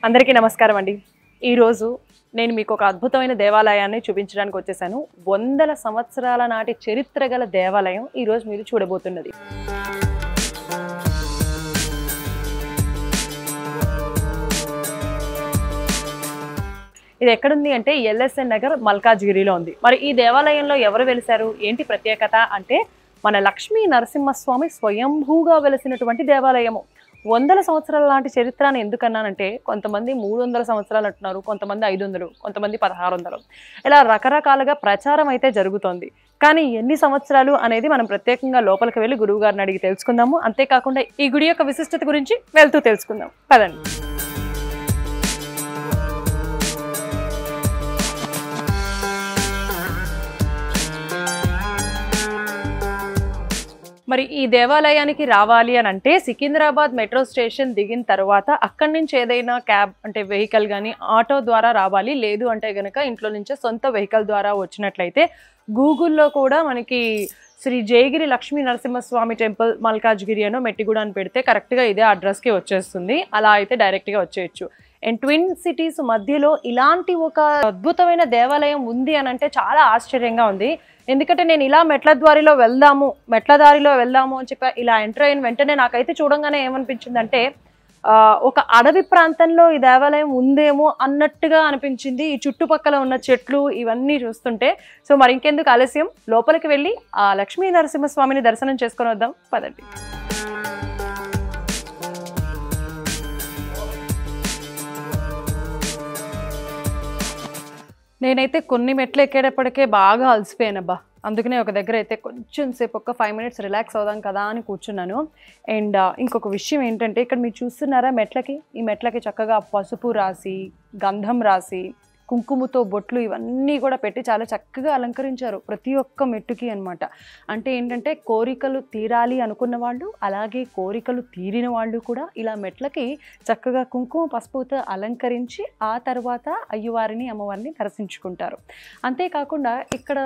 అందరికీ నమస్కారం అండి. ఈరోజు నేను మీకు ఒక అద్భుతమైన దేవాలయాన్ని చూపించడానికి వచ్చేసాను. వందల సంవత్సరాల నాటి చరిత్ర గల దేవాలయం ఈరోజు మీరు చూడబోతున్నది. ఇది ఎక్కడుంది అంటే ఎల్ఎస్ఎన్ నగర్ మల్కాజ్గిరిలో ఉంది. మరి ఈ దేవాలయంలో ఎవరు వెలిశారు, ఏంటి ప్రత్యేకత అంటే మన లక్ష్మీ నరసింహస్వామి స్వయంభూగా వెలిసినటువంటి దేవాలయము. వందల సంవత్సరాల లాంటి చరిత్రను ఎందుకన్నానంటే కొంతమంది 300 సంవత్సరాలు అంటున్నారు, కొంతమంది 500, కొంతమంది 1600, ఇలా రకరకాలుగా ప్రచారం అయితే జరుగుతోంది. కానీ ఎన్ని సంవత్సరాలు అనేది మనం ప్రత్యేకంగా లోపలికి వెళ్ళి గురువు గారిని అడిగి తెలుసుకుందాము. అంతేకాకుండా ఈ గుడి యొక్క విశిష్టత గురించి వెళ్తూ తెలుసుకుందాం. పదండి. మరి ఈ దేవాలయానికి రావాలి అని అంటే సికింద్రాబాద్ మెట్రో స్టేషన్ దిగిన తర్వాత అక్కడి నుంచి ఏదైనా క్యాబ్ అంటే వెహికల్ కానీ ఆటో ద్వారా రావాలి. లేదు అంటే కనుక ఇంట్లో నుంచే సొంత వెహికల్ ద్వారా వచ్చినట్లయితే గూగుల్లో కూడా మనకి శ్రీ జయగిరి లక్ష్మీ నరసింహస్వామి టెంపుల్ మల్కాజ్గిరి అనో మెట్టిగూడ అని పెడితే కరెక్ట్గా ఇదే అడ్రస్కి వచ్చేస్తుంది. అలా అయితే డైరెక్ట్గా వచ్చేయచ్చు. అండ్ ట్విన్ సిటీస్ మధ్యలో ఇలాంటి ఒక అద్భుతమైన దేవాలయం ఉంది అని అంటే చాలా ఆశ్చర్యంగా ఉంది. ఎందుకంటే నేను ఇలా మెట్ల దారిలో వెళ్దాము అని చెప్పి ఇలా ఎంటర్ అయిన వెంటనే నాకైతే చూడంగానే ఏమనిపించిందంటే ఒక అడవి ప్రాంతంలో ఈ దేవాలయం ఉందేమో అన్నట్టుగా అనిపించింది. ఈ చుట్టుపక్కల ఉన్న చెట్లు ఇవన్నీ చూస్తుంటే. సో మరి ఇంకెందుకు ఆలస్యం, లోపలికి వెళ్ళి ఆ లక్ష్మీ నరసింహస్వామిని దర్శనం చేసుకొని వద్దాం. పదండి. నేనైతే కొన్ని మెట్లు ఎక్కేటప్పటికే బాగా అలసిపోయానబ్బా. అందుకనే ఒక దగ్గర అయితే కొంచెం సేపు ఒక 5 minutes రిలాక్స్ అవుదాం కదా అని కూర్చున్నాను. అండ్ ఇంకొక విషయం ఏంటంటే ఇక్కడ మీరు చూస్తున్నారా ఈ మెట్లకి చక్కగా పసుపు రాసి, గంధం రాసి, కుంకుమతో బొట్లు ఇవన్నీ కూడా పెట్టి చాలా చక్కగా అలంకరించారు ప్రతి ఒక్క మెట్టుకి అనమాట. అంటే ఏంటంటే కోరికలు తీరాలి అనుకున్న వాళ్ళు, అలాగే కోరికలు తీరిన వాళ్ళు కూడా ఇలా మెట్లకి చక్కగా కుంకుమ పసుపుతో అలంకరించి ఆ తర్వాత అయ్యవారిని అమ్మవారిని దర్శించుకుంటారు. అంతేకాకుండా ఇక్కడ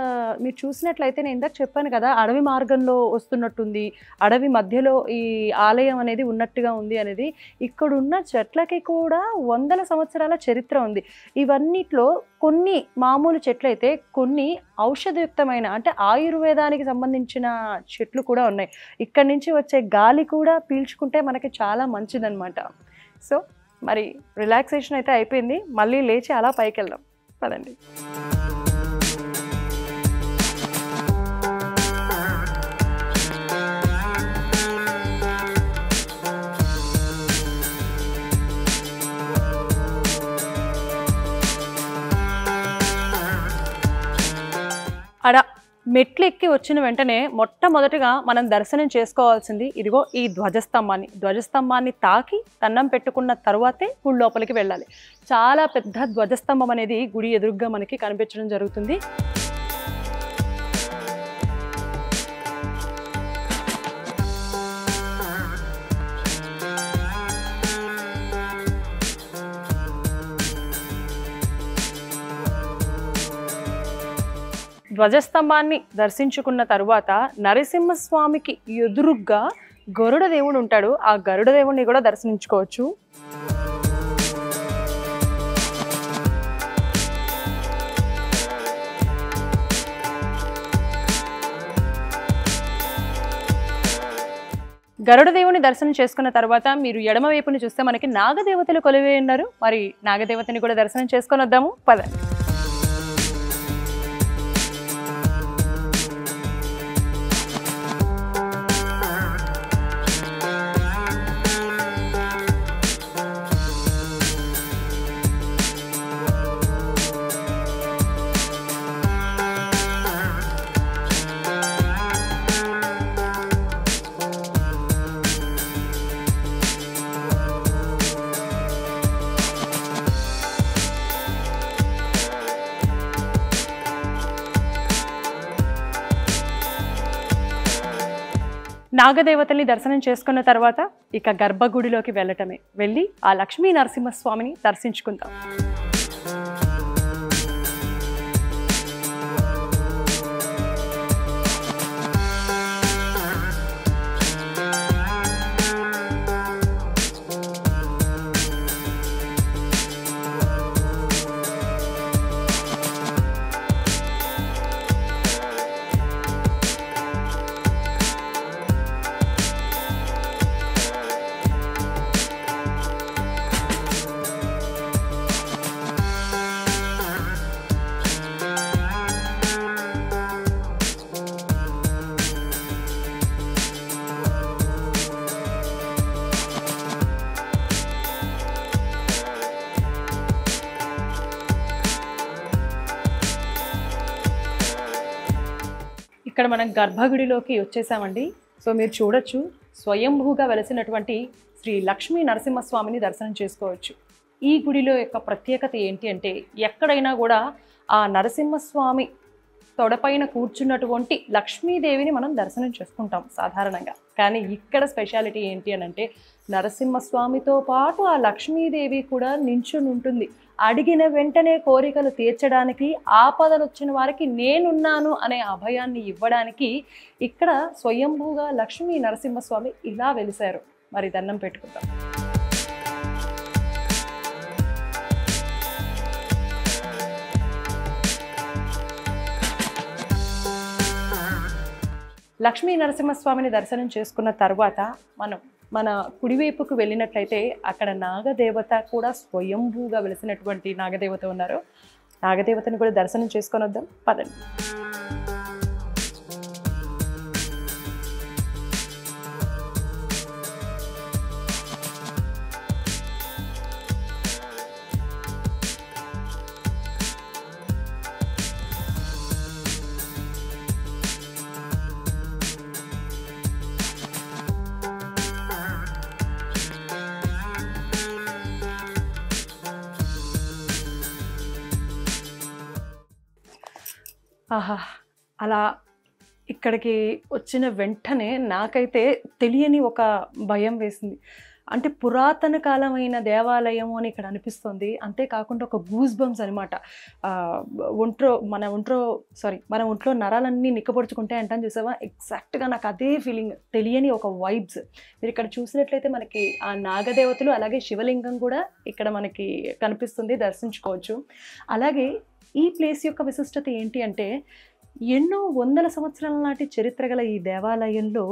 మీరు చూసినట్లయితే నేను ఇందాక చెప్పాను కదా, అడవి మార్గంలో వస్తున్నట్టుంది, అడవి మధ్యలో ఈ ఆలయం అనేది ఉన్నట్టుగా ఉంది అనేది. ఇక్కడున్న చెట్లకి కూడా వందల సంవత్సరాల చరిత్ర ఉంది. ఇవన్నీ కొన్ని మామూలు చెట్లు అయితే కొన్ని ఔషధయుక్తమైన అంటే ఆయుర్వేదానికి సంబంధించిన చెట్లు కూడా ఉన్నాయి. ఇక్కడి నుంచి వచ్చే గాలి కూడా పీల్చుకుంటే మనకి చాలా మంచిదన్నమాట. సో మరి రిలాక్సేషన్ అయితే అయిపోయింది, మళ్ళీ లేచి అలా పైకి వెళ్దాం. పదండి. మెట్లు ఎక్కి వచ్చిన వెంటనే మొట్టమొదటిగా మనం దర్శనం చేసుకోవాల్సింది ఇదిగో ఈ ధ్వజస్తంభాన్ని తాకి దండం పెట్టుకున్న తరువాతే గుడి లోపలికి వెళ్ళాలి. చాలా పెద్ద ధ్వజస్తంభం అనేది గుడి ఎదురుగ్గా మనకి కనిపించడం జరుగుతుంది. ధ్వజస్తంభాన్ని దర్శించుకున్న తరువాత నరసింహస్వామికి ఎదురుగ్గా గరుడ దేవుడు ఉంటాడు. ఆ గరుడ దేవుడిని కూడా దర్శించుకోవచ్చు. గరుడ దేవుని దర్శనం చేసుకున్న తర్వాత మీరు ఎడమ వైపుని చూస్తే మనకి నాగదేవతలు కొలువై ఉన్నారు. మరి నాగదేవతని కూడా దర్శనం చేసుకొని వద్దాము. పదండి. నాగదేవతల్ని దర్శనం చేసుకున్న తర్వాత ఇక గర్భగుడిలోకి వెళ్ళి ఆ లక్ష్మీ నరసింహస్వామిని దర్శించుకుందాం. ఇక్కడ మనం గర్భగుడిలోకి వచ్చేసామండి. సో మీరు చూడొచ్చు, స్వయంభూగా వెలసినటువంటి శ్రీ లక్ష్మీ నరసింహస్వామిని దర్శనం చేసుకోవచ్చు. ఈ గుడిలో యొక్క ప్రత్యేకత ఏంటి అంటే, ఎక్కడైనా కూడా ఆ నరసింహస్వామి తొడపైన కూర్చున్నటువంటి లక్ష్మీదేవిని మనం దర్శనం చేసుకుంటాం సాధారణంగా. కానీ ఇక్కడ స్పెషాలిటీ ఏంటి అని అంటే, నరసింహస్వామితో పాటు ఆ లక్ష్మీదేవి కూడా నించుని ఉంటుంది. అడిగిన వెంటనే కోరికలు తీర్చడానికి, ఆపదలు వచ్చిన వారికి నేనున్నాను అనే అభయాన్ని ఇవ్వడానికి ఇక్కడ స్వయంభూగా లక్ష్మీ నరసింహస్వామి ఇలా వెలిశారు. మరి దండం పెట్టుకుందాం. లక్ష్మీ నరసింహస్వామిని దర్శనం చేసుకున్న తర్వాత మన కుడివైపుకు వెళ్ళినట్లయితే అక్కడ నాగదేవత కూడా స్వయంభూగా వెలిసినటువంటి నాగదేవత ఉన్నారు. నాగదేవతని కూడా దర్శనం చేసుకొని వద్దాం, పదండి. ఆహా, అలా ఇక్కడికి వచ్చిన వెంటనే నాకైతే తెలియని ఒక భయం వేసింది. అంటే పురాతన కాలమైన దేవాలయం అని ఇక్కడ అనిపిస్తుంది. అంతేకాకుండా ఒక గూస్ బంప్స్ అనమాట. మన ఒంట్లో నరాలన్నీ నిక్కపొడుచుకుంటే అంటాను చూసావా, ఎగ్జాక్ట్గా నాకు అదే ఫీలింగ్, తెలియని ఒక వైబ్స్. మీరు ఇక్కడ చూసినట్లయితే మనకి ఆ నాగదేవతలు అలాగే శివలింగం కూడా ఇక్కడ మనకి కనిపిస్తుంది, దర్శించుకోవచ్చు. అలాగే ఈ ప్లేస్ యొక్క విశిష్టత ఏంటి అంటే, ఎన్నో వందల సంవత్సరాల నాటి చరిత్ర గల ఈ దేవాలయంలో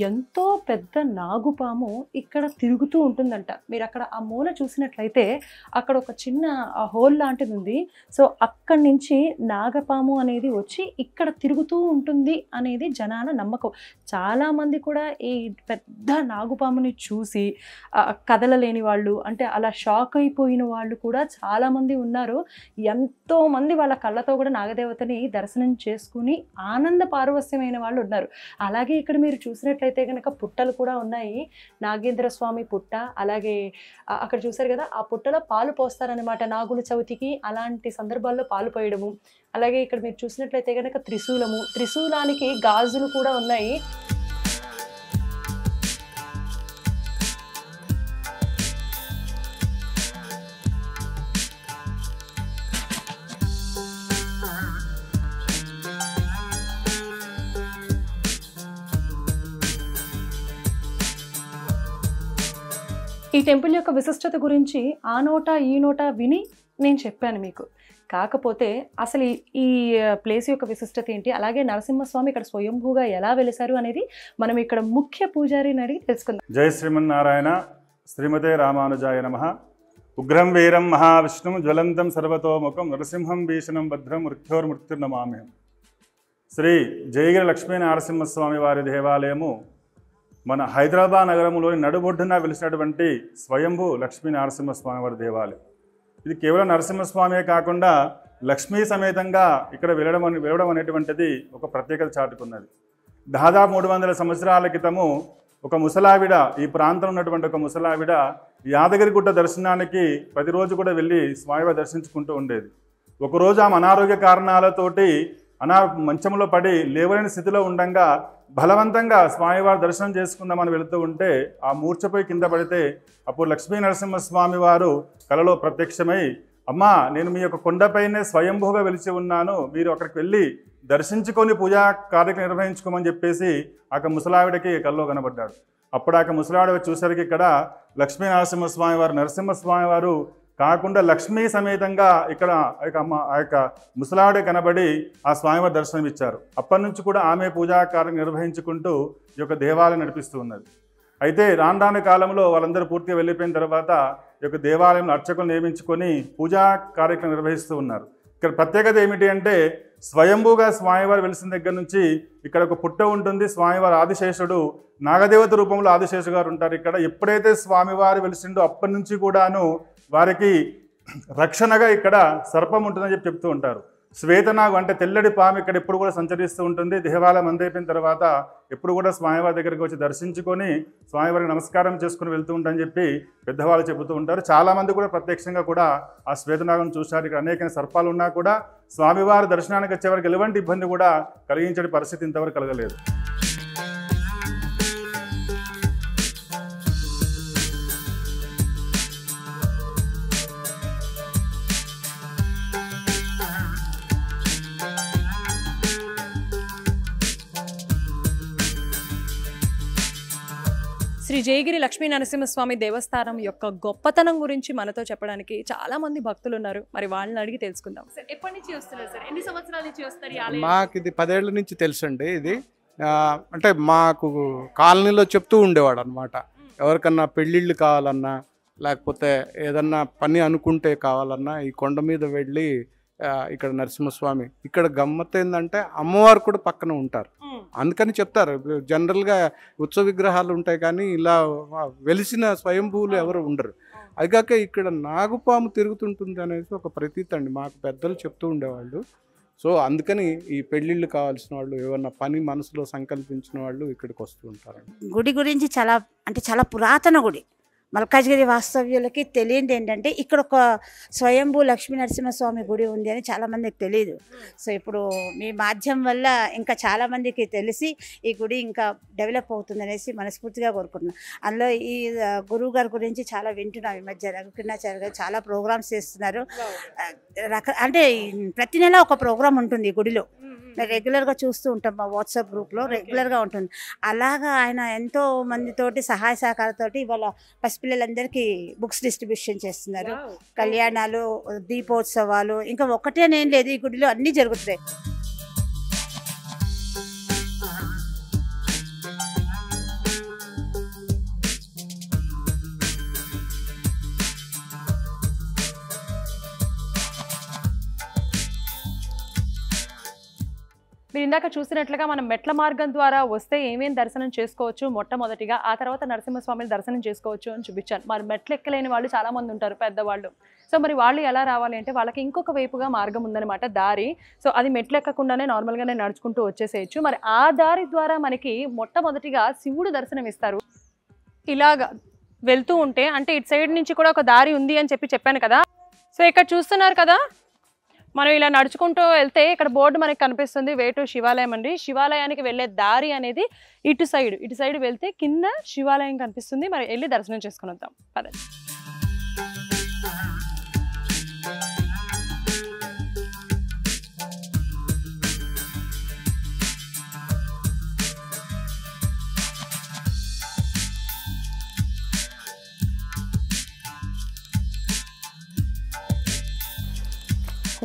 ఎంతో పెద్ద నాగుపాము ఇక్కడ తిరుగుతూ ఉంటుందంట. మీరు అక్కడ ఆ మూల చూసినట్లయితే అక్కడ ఒక చిన్న హోల్ లాంటిది ఉంది. సో అక్కడి నుంచి నాగపాము అనేది వచ్చి ఇక్కడ తిరుగుతూ ఉంటుంది అనేది జనాల నమ్మకం. చాలామంది కూడా ఈ పెద్ద నాగుపాముని చూసి కదలలేని వాళ్ళు, అంటే అలా షాక్ అయిపోయిన వాళ్ళు కూడా చాలామంది ఉన్నారు. ఎంతోమంది వాళ్ళ కళ్ళతో కూడా నాగదేవతని దర్శనం చేసుకుని ఆనంద పారవస్యమైన వాళ్ళు ఉన్నారు. అలాగే ఇక్కడ మీరు చూసినట్లయితే కనుక పుట్టలు కూడా ఉన్నాయి. నాగేంద్ర స్వామి పుట్ట, అలాగే అక్కడ చూసారు కదా, ఆ పుట్టలో పాలు పోస్తారనమాట నాగుల చవితికి. అలాంటి సందర్భాల్లో పాలు పోయడము. అలాగే ఇక్కడ మీరు చూసినట్లయితే కనుక త్రిశూలానికి గాజులు కూడా ఉన్నాయి. ఈ టెంపుల్ యొక్క విశిష్టత గురించి ఆ నోట ఈ నోట విని నేను చెప్పాను మీకు. కాకపోతే అసలు ఈ ప్లేస్ యొక్క విశిష్టత ఏంటి, అలాగే నరసింహస్వామి ఇక్కడ స్వయంభూగా ఎలా వెలిశారు అనేది మనం ఇక్కడ ముఖ్య పూజారిని అడిగి తెలుసుకుందాం. జై శ్రీమన్నారాయణ. శ్రీమతే రామానుజాయ నమః. ఉగ్రం వీరం మహావిష్ణుం జ్వలంతం సర్వతోముఖం నరసింహం భీషణం భద్రం మృత్యోర్మృత్యుర్నమామ్యహం. శ్రీ జయగిరి లక్ష్మీ నరసింహస్వామి వారి దేవాలయము మన హైదరాబాద్ నగరంలోని నడుబొడ్డున వెలిసినటువంటి స్వయంభూ లక్ష్మీ నరసింహస్వామి వారి దేవాలయం. ఇది కేవలం నరసింహస్వామే కాకుండా లక్ష్మీ సమేతంగా ఇక్కడ వెళ్ళడం అనేటువంటిది ఒక ప్రత్యేకత చాటుకున్నది. దాదాపు 300 సంవత్సరాల క్రితము ఒక ముసలావిడ, ఈ ప్రాంతంలో ఉన్నటువంటి ఒక ముసలావిడ యాదగిరిగుట్ట దర్శనానికి ప్రతిరోజు కూడా వెళ్ళి స్వామివారి దర్శించుకుంటూ ఉండేది. ఒకరోజు ఆమె అనారోగ్య కారణాలతోటి మంచంలో పడి లేవలేని స్థితిలో ఉండగా బలవంతంగా స్వామివారి దర్శనం చేసుకుందామని వెళుతూ ఉంటే ఆ మూర్ఛపై కింద పడితే అప్పుడు లక్ష్మీ నరసింహస్వామి వారు కలలో ప్రత్యక్షమై, అమ్మా నేను మీ యొక్క కొండపైనే స్వయంభూగా వెలిచి ఉన్నాను, మీరు అక్కడికి వెళ్ళి దర్శించుకొని పూజా కార్యక్రమం నిర్వహించుకోమని చెప్పేసి ఆ ముసలావిడకి కల్లో కనబడ్డాడు. అప్పుడు ఆ ముసలావిడ చూసరికి ఇక్కడ లక్ష్మీ నరసింహస్వామి వారు, నరసింహస్వామి వారు కాకుండా లక్ష్మీ సమేతంగా ఇక్కడ ఆ యొక్క ముసలావిడ కనబడి ఆ స్వామివారి దర్శనం ఇచ్చారు. అప్పటి నుంచి కూడా ఆమె పూజా కార్యం నిర్వహించుకుంటూ ఈ యొక్క దేవాలయం నడిపిస్తూ ఉన్నది. అయితే రాను కాలంలో వాళ్ళందరూ పూర్తిగా వెళ్ళిపోయిన తర్వాత ఈ యొక్క దేవాలయంలో అర్చకులు నియమించుకొని పూజా కార్యక్రమం నిర్వహిస్తూ ఉన్నారు. ఇక్కడ ప్రత్యేకత ఏమిటి అంటే, స్వయంభూగా స్వామివారు వెలిసిన దగ్గర నుంచి ఇక్కడ ఒక పుట్ట ఉంటుంది. స్వామివారి ఆదిశేషుడు నాగదేవత రూపంలో ఆదిశేషు గారు ఉంటారు. ఇక్కడ ఎప్పుడైతే స్వామివారు వెలిసిండో అప్పటి నుంచి కూడాను వారికి రక్షణగా ఇక్కడ సర్పం ఉంటుందని చెప్తూ ఉంటారు. శ్వేతనాగు అంటే తెల్లడి పాము ఇక్కడ ఎప్పుడు కూడా సంచరిస్తూ ఉంటుంది. దేవాలయం అందైపోయిన తర్వాత ఎప్పుడు కూడా స్వామివారి దగ్గరికి వచ్చి దర్శించుకొని స్వామివారికి నమస్కారం చేసుకుని వెళ్తూ ఉంటారని చెప్పి పెద్దవాళ్ళు చెబుతూ ఉంటారు. చాలామంది కూడా ప్రత్యక్షంగా కూడా ఆ శ్వేతనాగును చూశారు. ఇక్కడ అనేక సర్పాలు ఉన్నా కూడా స్వామివారి దర్శనానికి వచ్చేవారికి ఎలాంటి ఇబ్బంది కూడా కలిగించే పరిస్థితి ఇంతవరకు కలగలేదు. శ్రీ జయగిరి లక్ష్మీ నరసింహస్వామి దేవస్థానం యొక్క గొప్పతనం గురించి మనతో చెప్పడానికి చాలా మంది భక్తులు ఉన్నారు. మరి వాళ్ళని అడిగి తెలుసుకుందాం. సార్, ఎప్పటి నుంచి వస్తున్నారు సార్? ఎన్ని సంవత్సరాల నుంచి వస్తారు ఈ ఆలయం? మాకు ఇది 10 ఏళ్ల నుంచి తెలుసండి. ఇది అంటే మాకు కాలనీలో చెప్తూ ఉండేవాడు అనమాట. ఎవరికన్నా పెళ్ళిళ్ళు కావాలన్నా లేకపోతే ఏదన్నా పని అనుకుంటే కావాలన్నా ఈ కొండ మీద వెళ్ళి ఇక్కడ నరసింహస్వామి, ఇక్కడ గమ్మత్ ఏంటంటే అమ్మవారు కూడా పక్కన ఉంటారు. అందుకని చెప్తారు జనరల్గా ఉత్సవ విగ్రహాలు ఉంటాయి కానీ ఇలా వెలిసిన స్వయంభూలు ఎవరు ఉండరు. అదిగాక ఇక్కడ నాగుపాము తిరుగుతుంటుంది అనేసి ఒక ప్రతీతి అండి, మాకు పెద్దలు చెప్తూ ఉండేవాళ్ళు. సో అందుకని ఈ పెళ్ళిళ్ళు కావాల్సిన వాళ్ళు ఏమన్నా పని మనసులో సంకల్పించిన వాళ్ళు ఇక్కడికి వస్తూ ఉంటారండి. గుడి గురించి చాలా పురాతన గుడి. మల్కాజ్గిరి వాస్తవ్యులకి తెలియంది ఏంటంటే ఇక్కడ ఒక స్వయంభూ లక్ష్మీ నరసింహస్వామి గుడి ఉంది అని చాలామందికి తెలియదు. సో ఇప్పుడు మీ మాధ్యమం వల్ల ఇంకా చాలామందికి తెలిసి ఈ గుడి ఇంకా డెవలప్ అవుతుంది అనేసి మనస్ఫూర్తిగా కోరుకుంటున్నాం. అందులో ఈ గురువు గారి గురించి చాలా వింటున్నాం. ఈ మధ్య రఘుకిరణాచార్య గారు చాలా ప్రోగ్రామ్స్ చేస్తున్నారు. అంటే ప్రతి నెల ఒక ప్రోగ్రామ్ ఉంటుంది ఈ గుడిలో. రెగ్యులర్గా చూస్తూ ఉంటాం, మా వాట్సాప్ గ్రూప్లో రెగ్యులర్గా ఉంటుంది. అలాగా ఆయన ఎంతో మందితోటి సహాయ సహకారాలతోటి ఇవాళ పసిపిల్లలందరికీ బుక్స్ డిస్ట్రిబ్యూషన్ చేస్తున్నారు. కళ్యాణాలు, దీపోత్సవాలు, ఇంకా ఒకటేనేం లేదు, ఈ గుడిలో అన్నీ జరుగుతున్నాయి. మీరు ఇందాక చూసినట్లుగా మనం మెట్ల మార్గం ద్వారా వస్తే ఏమేమి దర్శనం చేసుకోవచ్చు మొట్టమొదటిగా, ఆ తర్వాత నరసింహస్వామిని దర్శనం చేసుకోవచ్చు అని చూపించాను. మరి మెట్లు ఎక్కలేని వాళ్ళు చాలామంది ఉంటారు పెద్దవాళ్ళు. సో మరి వాళ్ళు ఎలా రావాలి అంటే వాళ్ళకి ఇంకొక వైపుగా మార్గం ఉందన్నమాట, దారి. సో అది మెట్లు ఎక్కకుండానే నార్మల్గానే నడుచుకుంటూ వచ్చేసేయచ్చు. మరి ఆ దారి ద్వారా మనకి మొట్టమొదటిగా శివుడు దర్శనం ఇస్తారు. ఇలాగా వెళ్తూ ఉంటే అంటే ఇటు సైడ్ నుంచి కూడా ఒక దారి ఉంది అని చెప్పాను కదా. సో ఇక్కడ చూస్తున్నారు కదా, మనం ఇలా నడుచుకుంటూ వెళ్తే ఇక్కడ బోర్డు మనకి కనిపిస్తుంది, వే టు శివాలయం అండి. శివాలయానికి వెళ్ళే దారి అనేది ఇటు సైడ్ వెళ్తే కింద శివాలయం కనిపిస్తుంది. మరి వెళ్ళి దర్శనం చేసుకుని వద్దాం పదండి.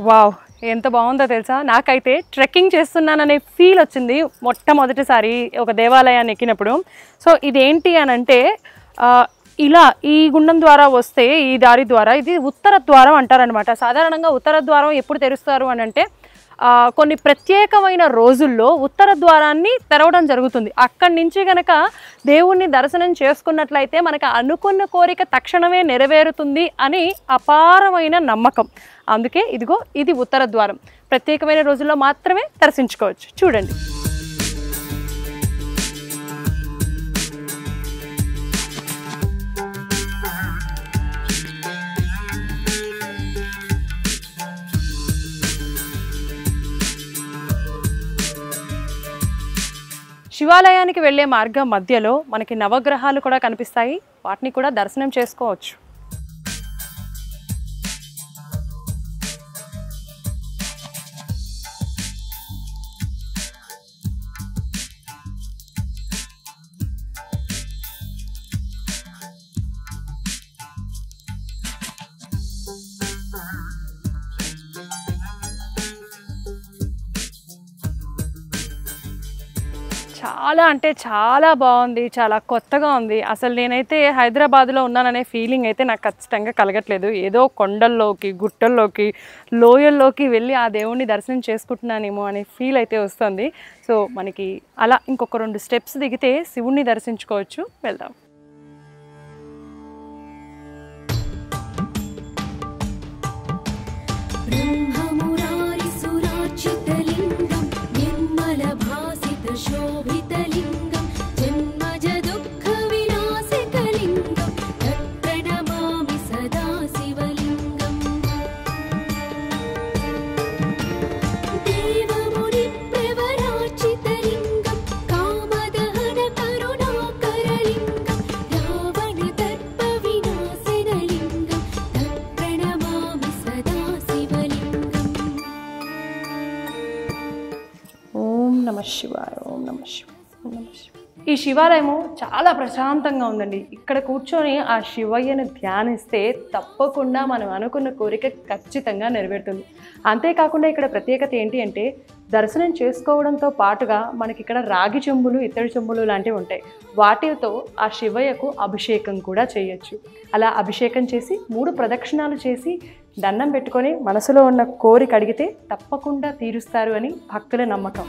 వావ్, ఎంత బాగుందో తెలుసా. నాకైతే ట్రెక్కింగ్ చేస్తున్నాననే ఫీల్ వచ్చింది మొట్టమొదటిసారి ఒక దేవాలయాన్ని ఎక్కినప్పుడు. సో ఇదేంటి అని అంటే ఇలా ఈ గుండం ద్వారా వస్తే ఈ దారి ద్వారా, ఇది ఉత్తర ద్వారం అంటారనమాట. సాధారణంగా ఉత్తర ద్వారం ఎప్పుడు తెరుస్తారు అని అంటే కొన్ని ప్రత్యేకమైన రోజుల్లో ఉత్తర ద్వారాన్ని తెరవడం జరుగుతుంది. అక్కడి నుంచి కనుక దేవుణ్ణి దర్శనం చేసుకున్నట్లయితే మనకు అనుకున్న కోరిక తక్షణమే నెరవేరుతుంది అని అపారమైన నమ్మకం. అందుకే ఇదిగో ఇది ఉత్తర ద్వారం. ప్రత్యేకమైన రోజుల్లో మాత్రమే దర్శించుకోవచ్చు. చూడండి. శివాలయానికి వెళ్ళే మార్గం మధ్యలో మనకి నవగ్రహాలు కూడా కనిపిస్తాయి. వాటిని కూడా దర్శనం చేసుకోవచ్చు. చాలా అంటే చాలా బాగుంది, చాలా కొత్తగా ఉంది. అసలు నేనైతే హైదరాబాద్లో ఉన్నాననే ఫీలింగ్ అయితే నాకు ఖచ్చితంగా కలగట్లేదు. ఏదో కొండల్లోకి, గుట్టల్లోకి, లోయల్లోకి వెళ్ళి ఆ దేవుణ్ణి దర్శనం చేసుకుంటున్నానేమో అనే ఫీల్ అయితే వస్తుంది. సో మనకి అలా ఇంకొక 2 స్టెప్స్ దిగితే శివుణ్ణి దర్శించుకోవచ్చు. వెళ్దాం. బ్రహ్మమురారి సుర శివాయ, ఓం నమ శివాయ, ఓం నమ శివాయ. ఈ శివాలయము చాలా ప్రశాంతంగా ఉందండి. ఇక్కడ కూర్చొని ఆ శివయ్యను ధ్యానిస్తే తప్పకుండా మనం అనుకున్న కోరిక ఖచ్చితంగా నెరవేరుతుంది. అంతేకాకుండా ఇక్కడ ప్రత్యేకత ఏంటి అంటే దర్శనం చేసుకోవడంతో పాటుగా మనకి ఇక్కడ రాగి చెంబులు, ఇత్తడి చెంబులు లాంటివి ఉంటాయి. వాటితో ఆ శివయ్యకు అభిషేకం కూడా చేయొచ్చు. అలా అభిషేకం చేసి 3 ప్రదక్షిణాలు చేసి దండం పెట్టుకొని మనసులో ఉన్న కోరిక అడిగితే తప్పకుండా తీరుస్తారు అని భక్తుల నమ్మకం.